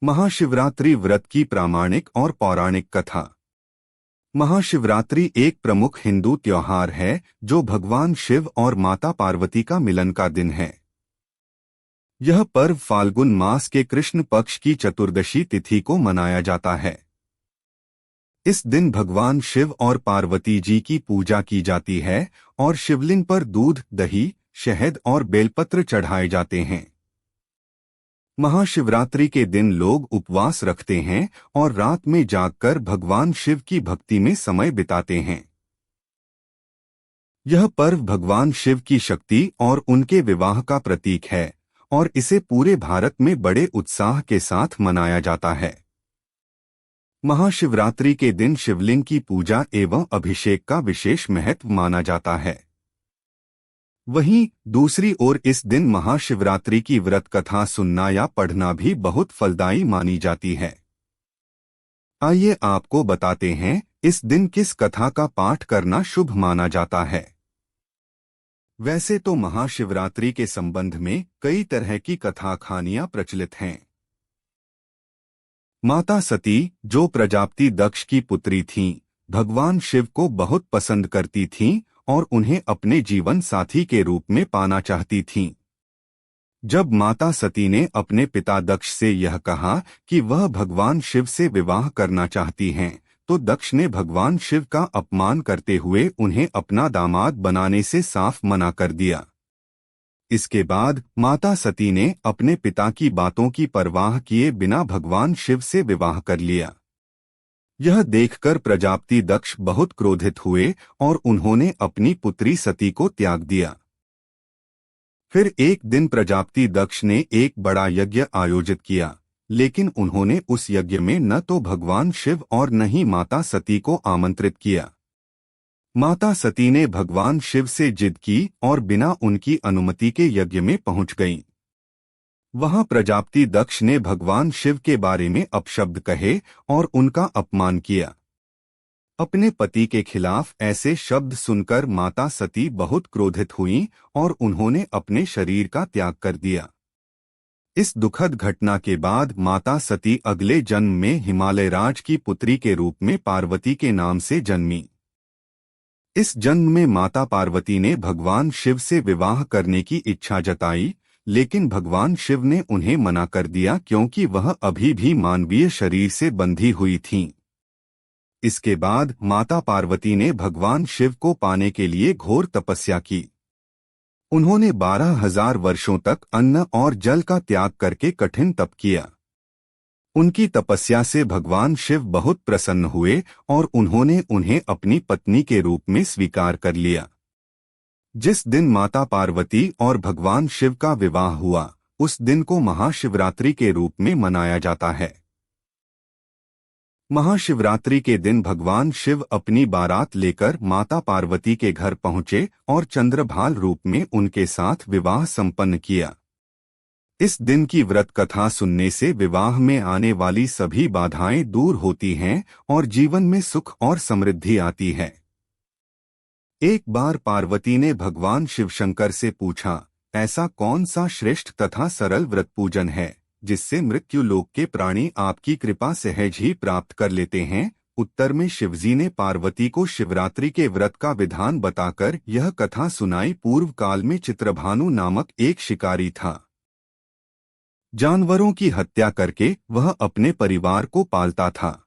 महाशिवरात्रि व्रत की प्रामाणिक और पौराणिक कथा। महाशिवरात्रि एक प्रमुख हिंदू त्योहार है जो भगवान शिव और माता पार्वती का मिलन का दिन है। यह पर्व फाल्गुन मास के कृष्ण पक्ष की चतुर्दशी तिथि को मनाया जाता है। इस दिन भगवान शिव और पार्वती जी की पूजा की जाती है और शिवलिंग पर दूध, दही, शहद और बेलपत्र चढ़ाए जाते हैं। महाशिवरात्रि के दिन लोग उपवास रखते हैं और रात में जागकर भगवान शिव की भक्ति में समय बिताते हैं। यह पर्व भगवान शिव की शक्ति और उनके विवाह का प्रतीक है और इसे पूरे भारत में बड़े उत्साह के साथ मनाया जाता है। महाशिवरात्रि के दिन शिवलिंग की पूजा एवं अभिषेक का विशेष महत्व माना जाता है। वहीं दूसरी ओर इस दिन महाशिवरात्रि की व्रत कथा सुनना या पढ़ना भी बहुत फलदायी मानी जाती है। आइए आपको बताते हैं इस दिन किस कथा का पाठ करना शुभ माना जाता है। वैसे तो महाशिवरात्रि के संबंध में कई तरह की कथा कहानियां प्रचलित हैं। माता सती, जो प्रजापति दक्ष की पुत्री थीं, भगवान शिव को बहुत पसंद करती थीं और उन्हें अपने जीवन साथी के रूप में पाना चाहती थीं। जब माता सती ने अपने पिता दक्ष से यह कहा कि वह भगवान शिव से विवाह करना चाहती हैं, तो दक्ष ने भगवान शिव का अपमान करते हुए उन्हें अपना दामाद बनाने से साफ मना कर दिया। इसके बाद माता सती ने अपने पिता की बातों की परवाह किए बिना भगवान शिव से विवाह कर लिया। यह देखकर प्रजापति दक्ष बहुत क्रोधित हुए और उन्होंने अपनी पुत्री सती को त्याग दिया। फिर एक दिन प्रजापति दक्ष ने एक बड़ा यज्ञ आयोजित किया, लेकिन उन्होंने उस यज्ञ में न तो भगवान शिव और न ही माता सती को आमंत्रित किया। माता सती ने भगवान शिव से जिद की और बिना उनकी अनुमति के यज्ञ में पहुंच गईं। वहां प्रजापति दक्ष ने भगवान शिव के बारे में अपशब्द कहे और उनका अपमान किया। अपने पति के खिलाफ ऐसे शब्द सुनकर माता सती बहुत क्रोधित हुईं और उन्होंने अपने शरीर का त्याग कर दिया। इस दुखद घटना के बाद माता सती अगले जन्म में हिमालय राज की पुत्री के रूप में पार्वती के नाम से जन्मी। इस जन्म में माता पार्वती ने भगवान शिव से विवाह करने की इच्छा जताई, लेकिन भगवान शिव ने उन्हें मना कर दिया क्योंकि वह अभी भी मानवीय शरीर से बंधी हुई थीं। इसके बाद माता पार्वती ने भगवान शिव को पाने के लिए घोर तपस्या की। उन्होंने 12,000 वर्षों तक अन्न और जल का त्याग करके कठिन तप किया। उनकी तपस्या से भगवान शिव बहुत प्रसन्न हुए और उन्होंने उन्हें अपनी पत्नी के रूप में स्वीकार कर लिया। जिस दिन माता पार्वती और भगवान शिव का विवाह हुआ, उस दिन को महाशिवरात्रि के रूप में मनाया जाता है। महाशिवरात्रि के दिन भगवान शिव अपनी बारात लेकर माता पार्वती के घर पहुंचे और चंद्रभाल रूप में उनके साथ विवाह संपन्न किया। इस दिन की व्रत कथा सुनने से विवाह में आने वाली सभी बाधाएं दूर होती हैं और जीवन में सुख और समृद्धि आती है। एक बार पार्वती ने भगवान शिवशंकर से पूछा, ऐसा कौन सा श्रेष्ठ तथा सरल व्रत पूजन है जिससे मृत्यु लोक के प्राणी आपकी कृपा सहज ही प्राप्त कर लेते हैं? उत्तर में शिवजी ने पार्वती को शिवरात्रि के व्रत का विधान बताकर यह कथा सुनाई। पूर्व काल में चित्रभानु नामक एक शिकारी था। जानवरों की हत्या करके वह अपने परिवार को पालता था।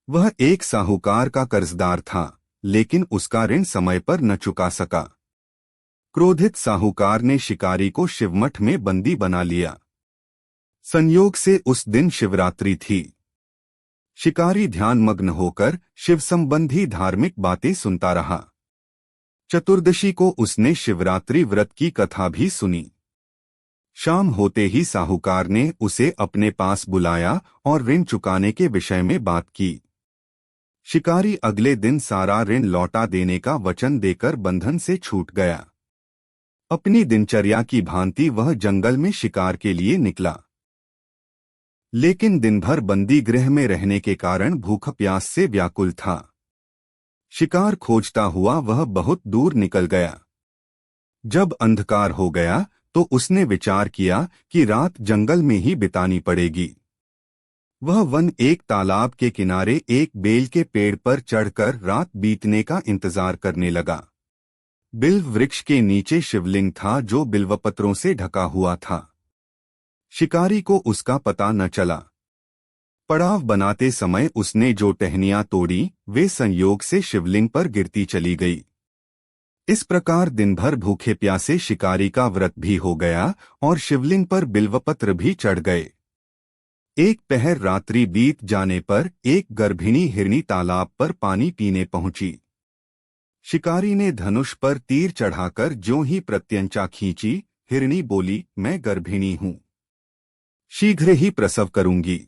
वह एक साहूकार का कर्जदार था, लेकिन उसका ऋण समय पर न चुका सका। क्रोधित साहूकार ने शिकारी को शिवमठ में बंदी बना लिया। संयोग से उस दिन शिवरात्रि थी। शिकारी ध्यानमग्न होकर शिव संबंधी धार्मिक बातें सुनता रहा। चतुर्दशी को उसने शिवरात्रि व्रत की कथा भी सुनी। शाम होते ही साहूकार ने उसे अपने पास बुलाया और ऋण चुकाने के विषय में बात की। शिकारी अगले दिन सारा ऋण लौटा देने का वचन देकर बंधन से छूट गया। अपनी दिनचर्या की भांति वह जंगल में शिकार के लिए निकला, लेकिन दिन भर बंदी गृह में रहने के कारण भूख प्यास से व्याकुल था। शिकार खोजता हुआ वह बहुत दूर निकल गया। जब अंधकार हो गया तो उसने विचार किया कि रात जंगल में ही बितानी पड़ेगी। वह वन एक तालाब के किनारे एक बेल के पेड़ पर चढ़कर रात बीतने का इंतजार करने लगा। बिल्व वृक्ष के नीचे शिवलिंग था जो बिल्वपत्रों से ढका हुआ था। शिकारी को उसका पता न चला। पड़ाव बनाते समय उसने जो टहनियां तोड़ी वे संयोग से शिवलिंग पर गिरती चली गई। इस प्रकार दिन भर भूखे प्यासे शिकारी का व्रत भी हो गया और शिवलिंग पर बिल्वपत्र भी चढ़ गए। एक पहर रात्रि बीत जाने पर एक गर्भिणी हिरनी तालाब पर पानी पीने पहुंची। शिकारी ने धनुष पर तीर चढ़ाकर ज्यों ही प्रत्यंचा खींची, हिरनी बोली, मैं गर्भिणी हूं, शीघ्र ही प्रसव करूंगी।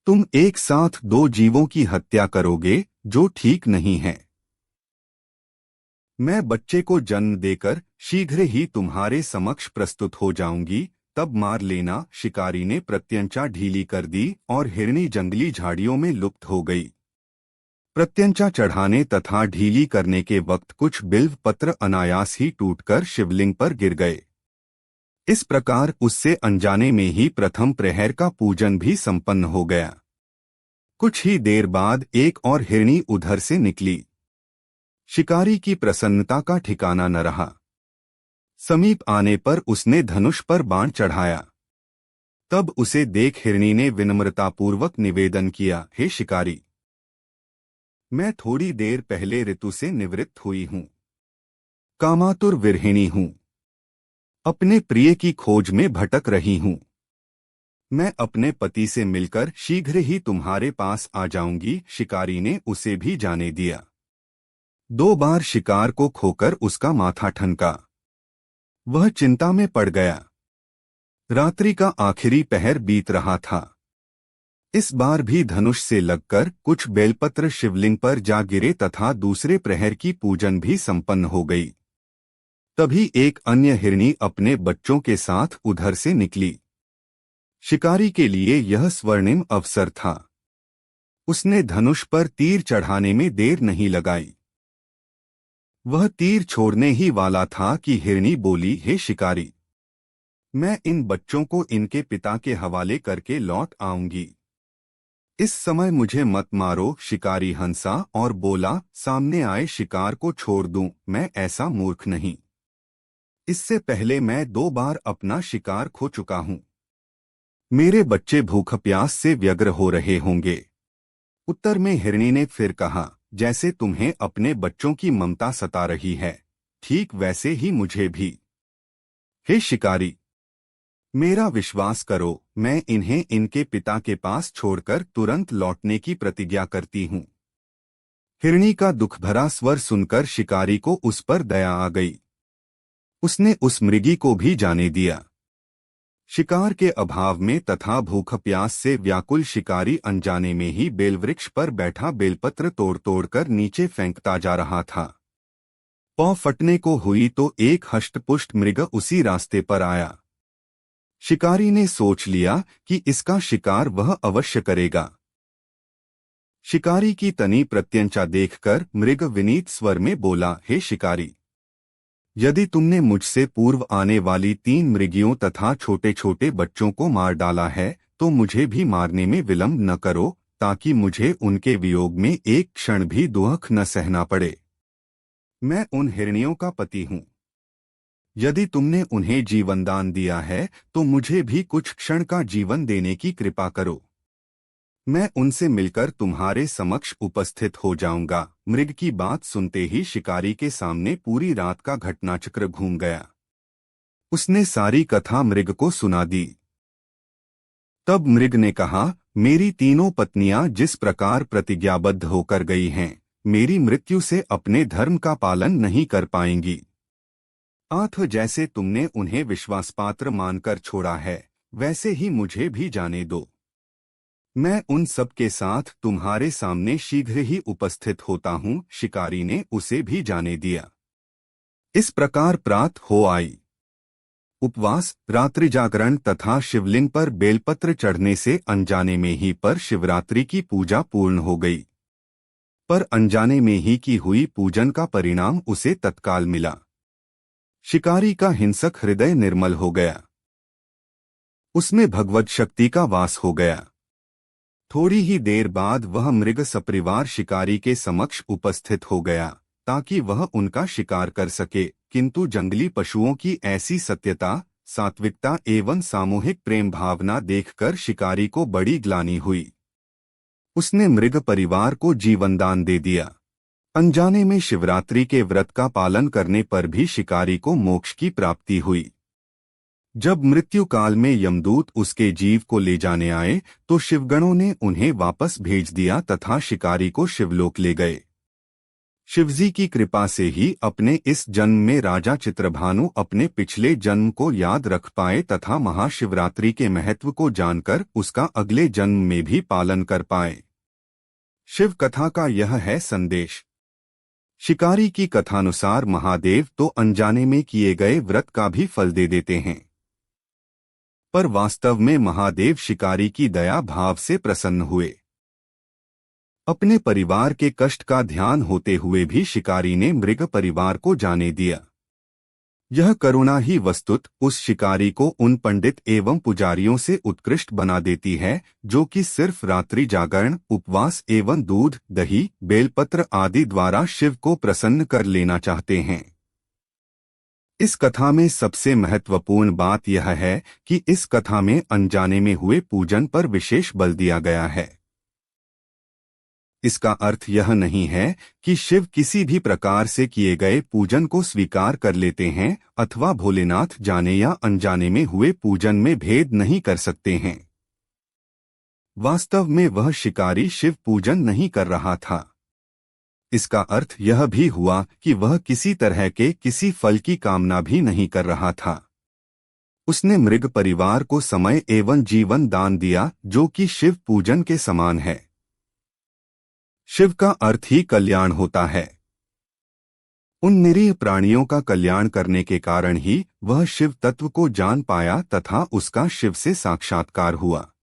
तुम एक साथ दो जीवों की हत्या करोगे, जो ठीक नहीं है। मैं बच्चे को जन्म देकर शीघ्र ही तुम्हारे समक्ष प्रस्तुत हो जाऊंगी, तब मार लेना। शिकारी ने प्रत्यंचा ढीली कर दी और हिरनी जंगली झाड़ियों में लुप्त हो गई। प्रत्यंचा चढ़ाने तथा ढीली करने के वक्त कुछ बिल्व पत्र अनायास ही टूटकर शिवलिंग पर गिर गए। इस प्रकार उससे अनजाने में ही प्रथम प्रहर का पूजन भी संपन्न हो गया। कुछ ही देर बाद एक और हिरनी उधर से निकली। शिकारी की प्रसन्नता का ठिकाना न रहा। समीप आने पर उसने धनुष पर बाण चढ़ाया। तब उसे देख हिरनी ने विनम्रतापूर्वक निवेदन किया, हे शिकारी, मैं थोड़ी देर पहले ऋतु से निवृत्त हुई हूं, कामातुर विरहिणी हूं, अपने प्रिय की खोज में भटक रही हूं। मैं अपने पति से मिलकर शीघ्र ही तुम्हारे पास आ जाऊंगी। शिकारी ने उसे भी जाने दिया। 2 बार शिकार को खोकर उसका माथा ठनका। वह चिंता में पड़ गया। रात्रि का आखिरी पहर बीत रहा था। इस बार भी धनुष से लगकर कुछ बेलपत्र शिवलिंग पर जा गिरे तथा दूसरे प्रहर की पूजन भी संपन्न हो गई। तभी एक अन्य हिरनी अपने बच्चों के साथ उधर से निकली। शिकारी के लिए यह स्वर्णिम अवसर था। उसने धनुष पर तीर चढ़ाने में देर नहीं लगाई। वह तीर छोड़ने ही वाला था कि हिरनी बोली, हे शिकारी, मैं इन बच्चों को इनके पिता के हवाले करके लौट आऊंगी। इस समय मुझे मत मारो। शिकारी हंसा और बोला, सामने आए शिकार को छोड़ दूं, मैं ऐसा मूर्ख नहीं। इससे पहले मैं 2 बार अपना शिकार खो चुका हूं। मेरे बच्चे भूख प्यास से व्यग्र हो रहे होंगे। उत्तर में हिरनी ने फिर कहा, जैसे तुम्हें अपने बच्चों की ममता सता रही है, ठीक वैसे ही मुझे भी। हे शिकारी, मेरा विश्वास करो, मैं इन्हें इनके पिता के पास छोड़कर तुरंत लौटने की प्रतिज्ञा करती हूं। हिरनी का दुख भरा स्वर सुनकर शिकारी को उस पर दया आ गई। उसने उस मृगी को भी जाने दिया। शिकार के अभाव में तथा भूख प्यास से व्याकुल शिकारी अनजाने में ही बेलवृक्ष पर बैठा बेलपत्र तोड़ तोड़कर नीचे फेंकता जा रहा था। पौ फटने को हुई तो एक हष्टपुष्ट मृग उसी रास्ते पर आया। शिकारी ने सोच लिया कि इसका शिकार वह अवश्य करेगा। शिकारी की तनी प्रत्यंचा देखकर मृग विनीत स्वर में बोला, हे शिकारी, यदि तुमने मुझसे पूर्व आने वाली 3 मृगियों तथा छोटे छोटे बच्चों को मार डाला है तो मुझे भी मारने में विलंब न करो, ताकि मुझे उनके वियोग में एक क्षण भी दुख न सहना पड़े। मैं उन हिरनियों का पति हूं। यदि तुमने उन्हें जीवनदान दिया है तो मुझे भी कुछ क्षण का जीवन देने की कृपा करो। मैं उनसे मिलकर तुम्हारे समक्ष उपस्थित हो जाऊंगा। मृग की बात सुनते ही शिकारी के सामने पूरी रात का घटनाचक्र घूम गया। उसने सारी कथा मृग को सुना दी। तब मृग ने कहा, मेरी तीनों पत्नियां जिस प्रकार प्रतिज्ञाबद्ध होकर गई हैं, मेरी मृत्यु से अपने धर्म का पालन नहीं कर पाएंगी। आठ जैसे तुमने उन्हें विश्वासपात्र मानकर छोड़ा है, वैसे ही मुझे भी जाने दो। मैं उन सब के साथ तुम्हारे सामने शीघ्र ही उपस्थित होता हूं। शिकारी ने उसे भी जाने दिया। इस प्रकार प्रात हो आई। उपवास, रात्रि जागरण तथा शिवलिंग पर बेलपत्र चढ़ने से अनजाने में ही पर शिवरात्रि की पूजा पूर्ण हो गई। पर अनजाने में ही की हुई पूजन का परिणाम उसे तत्काल मिला। शिकारी का हिंसक हृदय निर्मल हो गया। उसमें भगवत शक्ति का वास हो गया। थोड़ी ही देर बाद वह मृग सपरिवार शिकारी के समक्ष उपस्थित हो गया ताकि वह उनका शिकार कर सके, किंतु जंगली पशुओं की ऐसी सत्यता, सात्विकता एवं सामूहिक प्रेम भावना देखकर शिकारी को बड़ी ग्लानि हुई। उसने मृग परिवार को जीवनदान दे दिया। अनजाने में शिवरात्रि के व्रत का पालन करने पर भी शिकारी को मोक्ष की प्राप्ति हुई। जब मृत्यु काल में यमदूत उसके जीव को ले जाने आए तो शिवगणों ने उन्हें वापस भेज दिया तथा शिकारी को शिवलोक ले गए। शिवजी की कृपा से ही अपने इस जन्म में राजा चित्रभानु अपने पिछले जन्म को याद रख पाए तथा महाशिवरात्रि के महत्व को जानकर उसका अगले जन्म में भी पालन कर पाए। शिव कथा का यह है संदेश। शिकारी की कथानुसार महादेव तो अनजाने में किए गए व्रत का भी फल दे देते हैं, पर वास्तव में महादेव शिकारी की दया भाव से प्रसन्न हुए। अपने परिवार के कष्ट का ध्यान होते हुए भी शिकारी ने मृग परिवार को जाने दिया। यह करुणा ही वस्तुत उस शिकारी को उन पंडित एवं पुजारियों से उत्कृष्ट बना देती है जो कि सिर्फ रात्रि जागरण, उपवास एवं दूध, दही, बेलपत्र आदि द्वारा शिव को प्रसन्न कर लेना चाहते हैं। इस कथा में सबसे महत्वपूर्ण बात यह है कि इस कथा में अनजाने में हुए पूजन पर विशेष बल दिया गया है। इसका अर्थ यह नहीं है कि शिव किसी भी प्रकार से किए गए पूजन को स्वीकार कर लेते हैं अथवा भोलेनाथ जाने या अनजाने में हुए पूजन में भेद नहीं कर सकते हैं। वास्तव में वह शिकारी शिव पूजन नहीं कर रहा था। इसका अर्थ यह भी हुआ कि वह किसी तरह के किसी फल की कामना भी नहीं कर रहा था। उसने मृग परिवार को समय एवं जीवन दान दिया जो कि शिव पूजन के समान है। शिव का अर्थ ही कल्याण होता है। उन निरीह प्राणियों का कल्याण करने के कारण ही वह शिव तत्व को जान पाया तथा उसका शिव से साक्षात्कार हुआ।